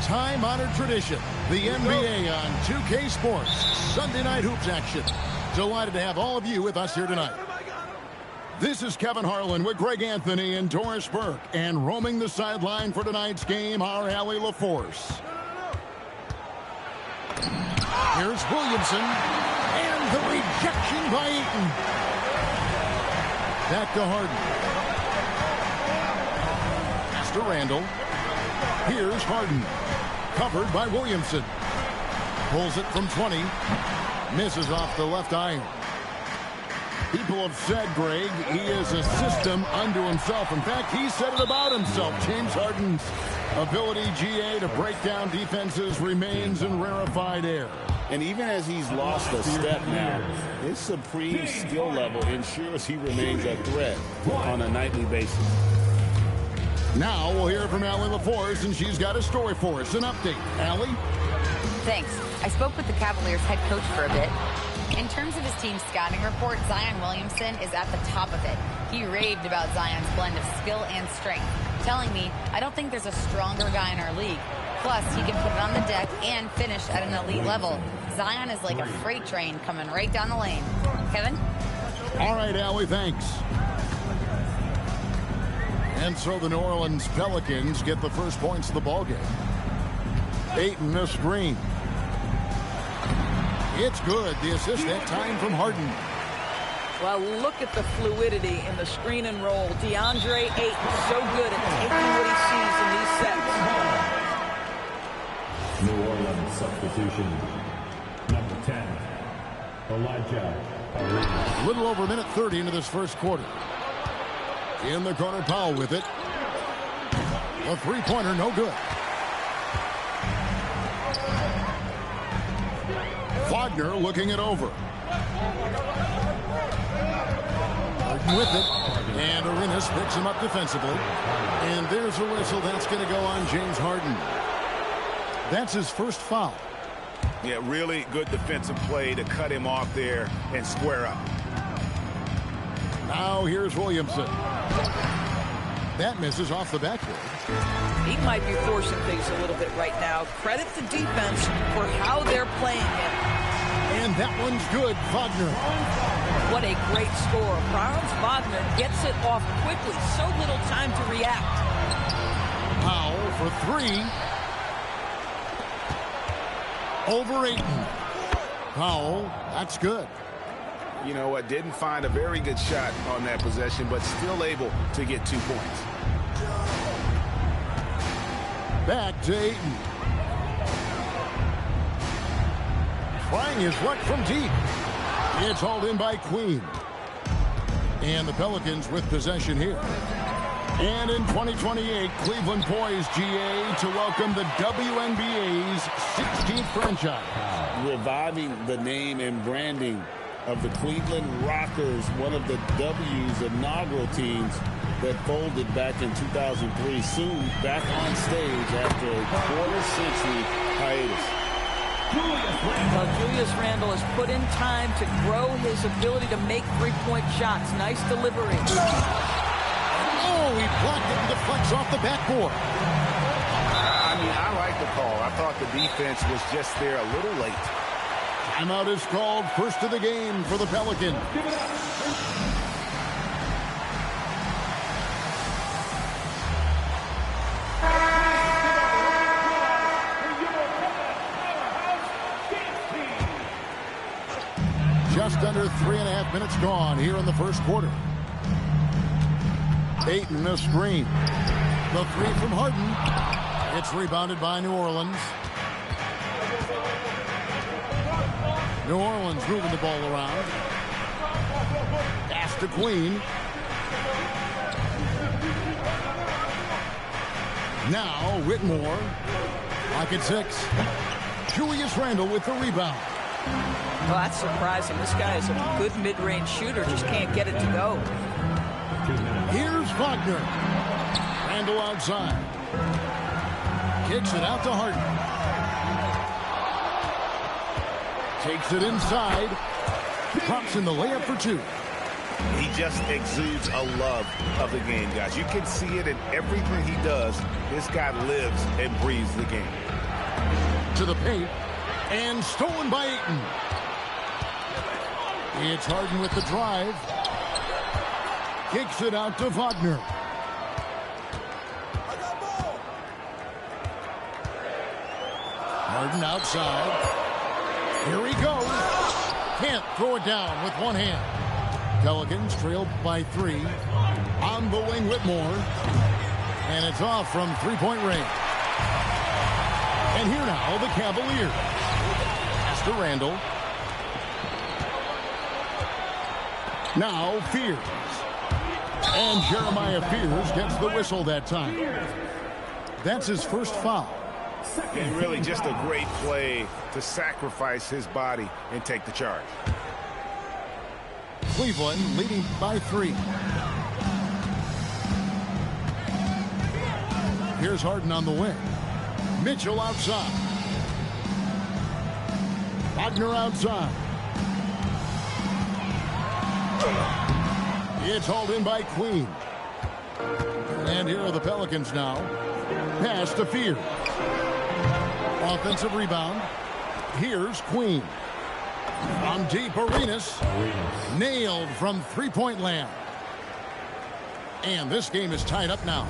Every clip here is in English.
time-honored tradition. The NBA on 2K Sports. Sunday night hoops action. Delighted to have all of you with us here tonight. This is Kevin Harlan with Greg Anthony and Doris Burke. And roaming the sideline for tonight's game, our Allie LaForce. Here's Williamson. And the rejection by Eaton. Back to Harden. Pass to Randall. Here's Harden. Covered by Williamson. Pulls it from 20. Misses off the left iron. People have said, Greg, he is a system unto himself. In fact, he said it about himself. James Harden's ability, GA, to break down defenses remains in rarefied air. And even as he's lost a step now, his supreme skill level ensures he remains a threat on a nightly basis. Now we'll hear from Allie LaForce, and she's got a story for us. An update. Allie? Thanks. I spoke with the Cavaliers head coach for a bit. In terms of his team's scouting report, Zion Williamson is at the top of it. He raved about Zion's blend of skill and strength, telling me, I don't think there's a stronger guy in our league. Plus, he can put it on the deck and finish at an elite level. Zion is like a freight train coming right down the lane. Kevin? All right, Allie, thanks. And so the New Orleans Pelicans get the first points of the ballgame. Ayton, a screen. It's good. The assist that time from Harden. Well, look at the fluidity in the screen and roll. DeAndre Ayton, so good at taking what he sees in these sets. New Orleans substitution. Number 10, Elijah. A little over a minute 30 into this first quarter. In the corner, Powell with it. A three-pointer, no good. Wagner looking it over. Harden with it. And Arenas picks him up defensively. And there's a whistle. That's going to go on James Harden. That's his first foul. Yeah, really good defensive play to cut him off there and square up. Now here's Williamson. That misses off the backboard. He might be forcing things a little bit right now. Credit the defense for how they're playing him. And that one's good. Wagner. What a great score. Franz Wagner gets it off quickly. So little time to react. Powell for three. Over Ayton. Powell, that's good. You know what? Didn't find a very good shot on that possession, but still able to get 2 points. Back to Ayton. Trying his luck from deep. It's hauled in by Queen. And the Pelicans with possession here. And in 2028, Cleveland poised, GA, to welcome the WNBA's 16th franchise. Reviving the name and branding of the Cleveland Rockers, one of the W's inaugural teams that folded back in 2003, soon back on stage after a quarter-century hiatus. Well, Julius Randle has put in time to grow his ability to make three-point shots. Nice delivery. Oh, he blocked it and deflects off the backboard. I mean, I like the call. I thought the defense was just there a little late. Timeout is called. First of the game for the Pelicans. Just under 3.5 minutes gone here in the first quarter. Ayton, a screen. The three from Harden. It's rebounded by New Orleans. New Orleans moving the ball around. Pass to Queen. Now Whitmore. Lock at 6. Julius Randle with the rebound. Well, that's surprising. This guy is a good mid-range shooter. Just can't get it to go. Here's Wagner. Randle outside. Kicks it out to Harden. Takes it inside. Pops in the layup for 2. He just exudes a love of the game, guys. You can see it in everything he does. This guy lives and breathes the game. To the paint. And stolen by Ayton. It's Harden with the drive. Kicks it out to Wagner. Harden outside. Here he goes. Can't throw it down with one hand. Pelicans trailed by 3. On the wing, Whitmore. And it's off from three-point range. And here now, the Cavaliers. Pass to Randall. Now, Fears. And Jeremiah Fears gets the whistle that time. That's his first foul. And really just a great play to sacrifice his body and take the charge. Cleveland leading by 3. Here's Harden on the wing. Mitchell outside. Wagner outside. It's hauled in by Queen. And here are the Pelicans now. Pass to Fears. Offensive rebound. Here's Queen. From deep, Arenas. Nailed from three-point land. And this game is tied up now.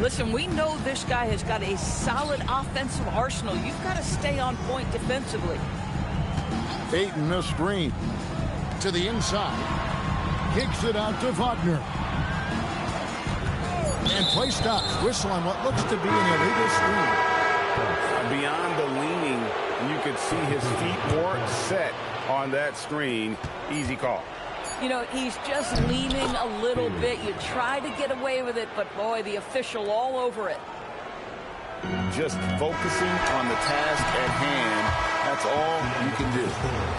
Listen, we know this guy has got a solid offensive arsenal. You've got to stay on point defensively. Ayton a screen. To the inside. Kicks it out to Wagner. And play stops. Whistle on what looks to be an illegal screen. Beyond the leaning, you could see his feet weren't set on that screen. Easy call. You know, he's just leaning a little bit. You try to get away with it, but boy, the official all over it. Just focusing on the task at hand. That's all you can do.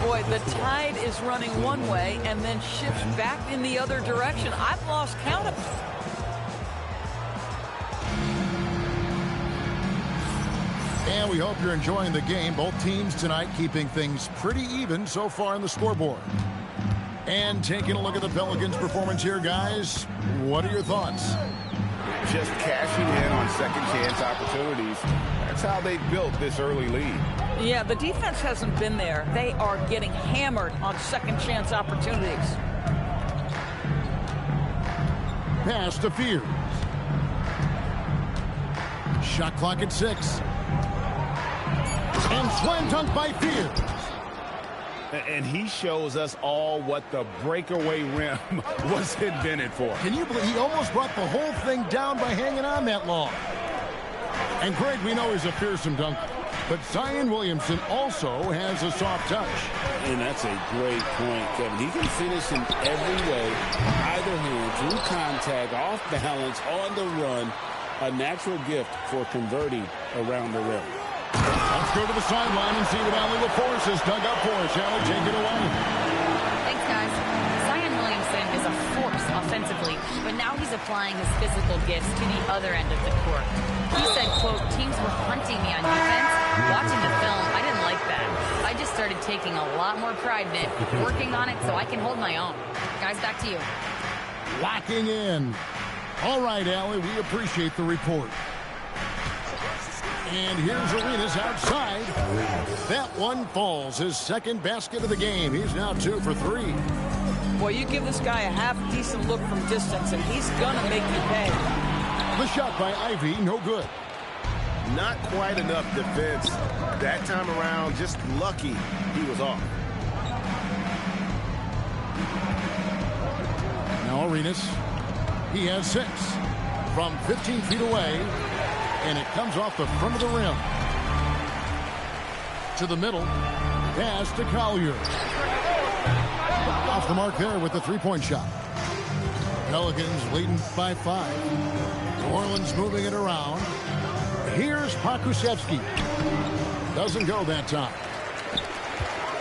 Boy, the tide is running one way and then shifts back in the other direction. I've lost count of it. And we hope you're enjoying the game. Both teams tonight keeping things pretty even so far on the scoreboard. And taking a look at the Pelicans' performance here, guys. What are your thoughts? Just cashing in on second chance opportunities. That's how they built this early lead. Yeah, the defense hasn't been there. They are getting hammered on second chance opportunities. Pass to Fears. Shot clock at 6. And slam dunk by Fears. And he shows us all what the breakaway rim was invented for. Can you believe he almost brought the whole thing down by hanging on that long? And Greg, we know he's a fearsome dunker. But Zion Williamson also has a soft touch. And that's a great point, Kevin. He can finish in every way, either hand, through contact, off balance, on the run. A natural gift for converting around the rim. Let's go to the sideline and see what Allie LaForce has dug up for us. Allie, take it away. Thanks, guys. Zion Williamson is a force offensively, but now he's applying his physical gifts to the other end of the court. He said, quote, teams were hunting me on defense. Watching the film, I didn't like that. I just started taking a lot more pride in it, working on it so I can hold my own. Guys, back to you. Locking in. All right, Allie, we appreciate the report. And here's Arenas outside. That one falls. His second basket of the game. He's now 2 for 3. Boy, you give this guy a half-decent look from distance, and he's going to make you pay. The shot by Ivy, no good. Not quite enough defense. That time around, just lucky he was off. Now Arenas. He has 6. From 15 feet away. And it comes off the front of the rim. To the middle. Pass to Collier. Off the mark there with the three-point shot. Pelicans leading by 5. New Orleans moving it around. Here's Pokusevski. Doesn't go that time.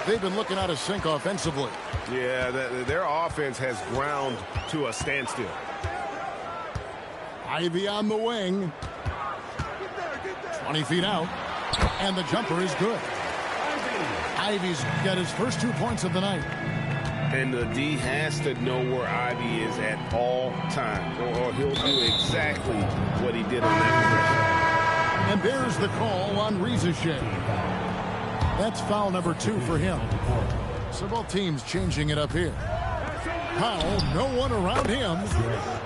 They've been looking out of sync offensively. Yeah, their offense has ground to a standstill. Ivy on the wing. 20 feet out. And the jumper is good. Ivy's got his first 2 points of the night. And the D has to know where Ivy is at all times, or he'll do exactly what he did on that possession. And There's the call on Rizachet. That's foul number 2 for him. So both teams changing it up here. Powell, no one around him,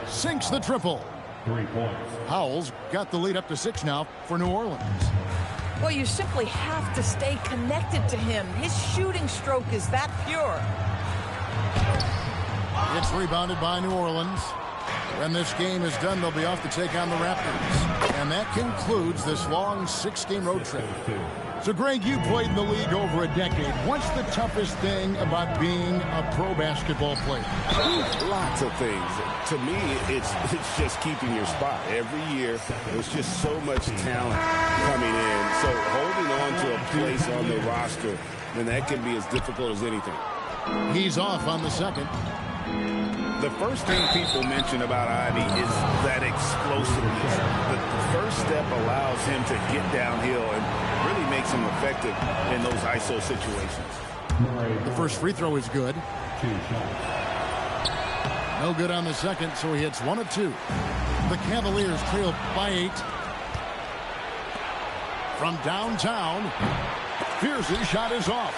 sinks the triple. 3 points. Powell's got the lead up to 6 now for New Orleans. Well, you simply have to stay connected to him. His shooting stroke is that pure. It's rebounded by New Orleans. When this game is done, they'll be off to take on the Raptors. And that concludes this long 6-game road trip. So, Greg, you played in the league over a decade. What's the toughest thing about being a pro basketball player? Lots of things. To me, it's just keeping your spot. Every year, there's just so much talent coming in. So holding on to a place on the roster, and that can be as difficult as anything. He's off on the second. The first thing people mention about Ivy is that explosiveness. The first step allows him to get downhill and really makes him effective in those ISO situations. The first free throw is good. 2 shots. No good on the second, so he hits 1 of 2. The Cavaliers trail by 8. From downtown, Pierce's shot is off.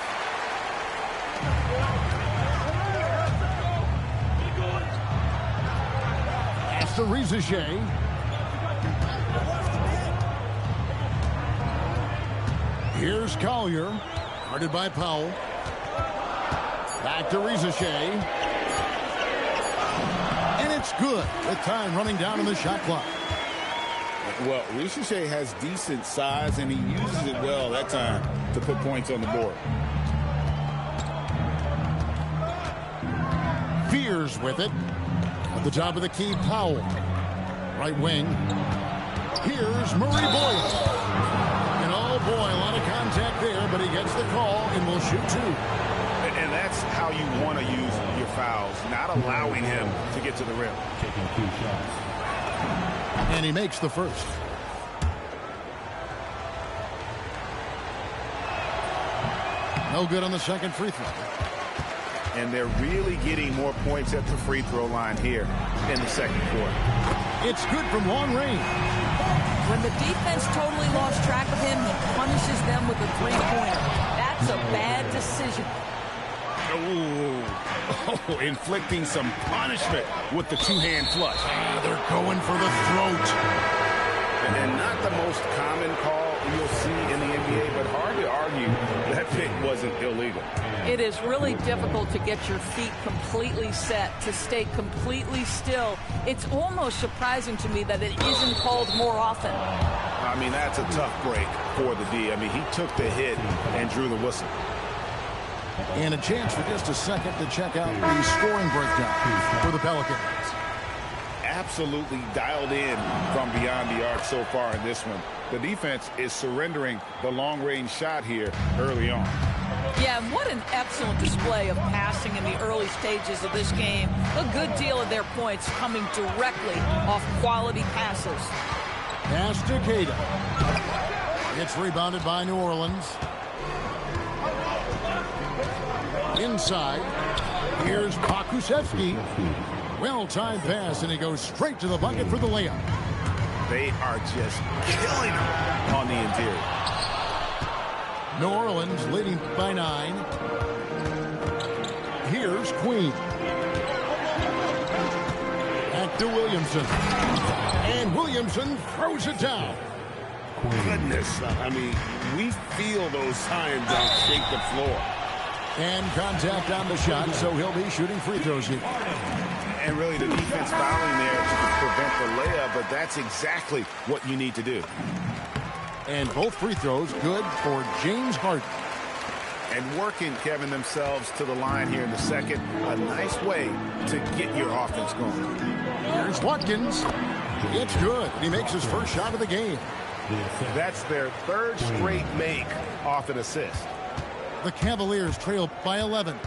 Pass to Rizachet. Here's Collier, guarded by Powell. Back to Rizachet. And it's good with time running down on the shot clock. Well, Rizachet has decent size, and he uses it well that time to put points on the board. Fears with it. At the top of the key, Powell. Right wing. Here's Murray Boyle. And oh boy, a lot of contact there, but he gets the call and will shoot 2. And that's how you want to use your fouls, not allowing him to get to the rim. Taking 2 shots. And he makes the first. No good on the second free throw. And they're really getting more points at the free throw line here in the second quarter. It's good from long range. When the defense totally lost track of him, he punishes them with a 3-pointer. That's a bad decision. Oh, inflicting some punishment with the 2-hand flush. They're going for the throat. And not the most common call you'll see in the NBA, but hard to argue that pick wasn't illegal. It is really difficult to get your feet completely set, to stay completely still. It's almost surprising to me that it isn't called more often. I mean, that's a tough break for the D. I mean, he took the hit and drew the whistle. And a chance for just a second to check out the scoring breakdown for the Pelicans. Absolutely dialed in from beyond the arc so far in this one. The defense is surrendering the long-range shot here early on. Yeah, and what an excellent display of passing in the early stages of this game. A good deal of their points coming directly off quality passes. Pass to Queta. It's rebounded by New Orleans. Inside, here's Pokusevski. Well-timed pass, and he goes straight to the bucket for the layup. They are just killing him on the interior. New Orleans leading by 9. Here's Queen. Back to Williamson. And Williamson throws it down. Goodness, I mean, we feel those signs that shake the floor. And contact on the shot, so he'll be shooting free throws here. And really the defense fouling there to prevent the layup, but that's exactly what you need to do. And both free throws good for James Harden. And working, Kevin, themselves to the line here in the second. A nice way to get your offense going. Here's Watkins. It's good. He makes his first shot of the game. That's their 3rd straight make off an assist. The Cavaliers trail by 11.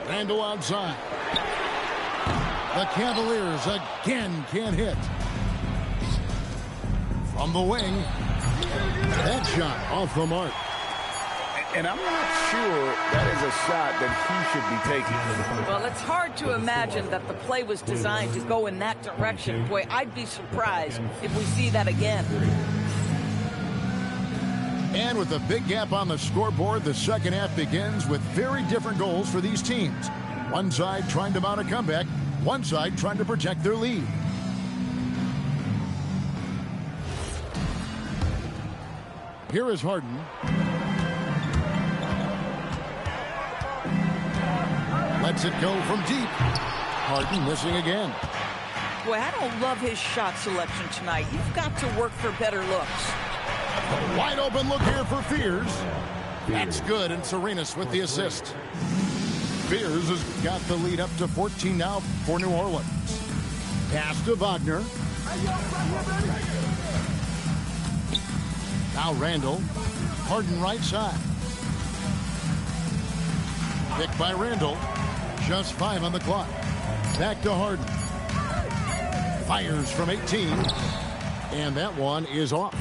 Randall outside. The Cavaliers again can't hit. From the wing. That shot off the mark. And I'm not sure that is a shot that he should be taking. Well, it's hard to imagine that the play was designed to go in that direction. Boy, I'd be surprised if we see that again. And with a big gap on the scoreboard, the second half begins with very different goals for these teams. One side trying to mount a comeback, one side trying to protect their lead. Here is Harden. Lets it go from deep. Harden missing again. Boy, I don't love his shot selection tonight. You've got to work for better looks. A wide open look here for Fears. That's good, and Serenas with the assist. Fears has got the lead up to 14 now for New Orleans. Pass to Wagner. Now Randall. Harden right side. Picked by Randall. Just 5 on the clock. Back to Harden. Fires from 18. And that one is off.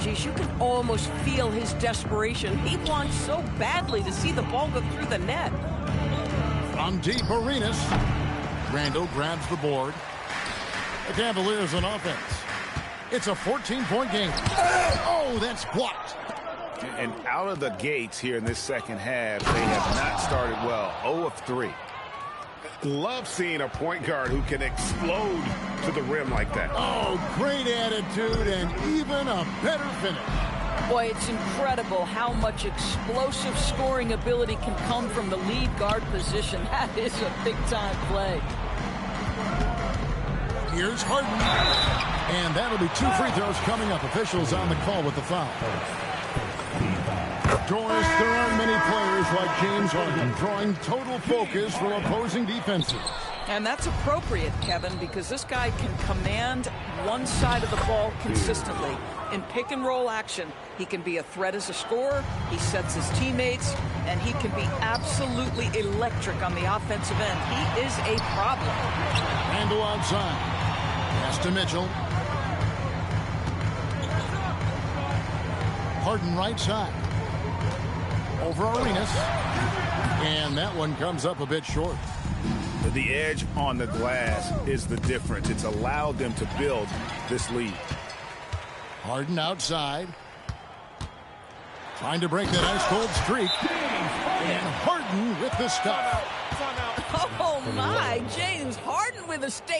Geez, you can almost feel his desperation. He wants so badly to see the ball go through the net. From deep, Arenas. Randall grabs the board. The Cavaliers on offense. It's a 14-point game. Oh, that's blocked. And out of the gates here in this second half, they have not started well. 0 of 3. Love seeing a point guard who can explode to the rim like that. Oh, great attitude and even a better finish. Boy, it's incredible how much explosive scoring ability can come from the lead guard position. That is a big-time play. Here's Harden. And that'll be 2 free throws coming up. Officials on the call with the foul. Doris, there aren't many players like James Harden drawing total focus from opposing defenses. And that's appropriate, Kevin, because this guy can command one side of the ball consistently. In pick-and-roll action, he can be a threat as a scorer, he sets his teammates, and he can be absolutely electric on the offensive end. He is a problem. Randall outside. Pass to Mitchell. Harden right side. Over Arenas. And that one comes up a bit short. The edge on the glass is the difference. It's allowed them to build this lead. Harden outside. Trying to break that ice-cold streak. And Harden with the stop. Oh, my. James Harden with a stay.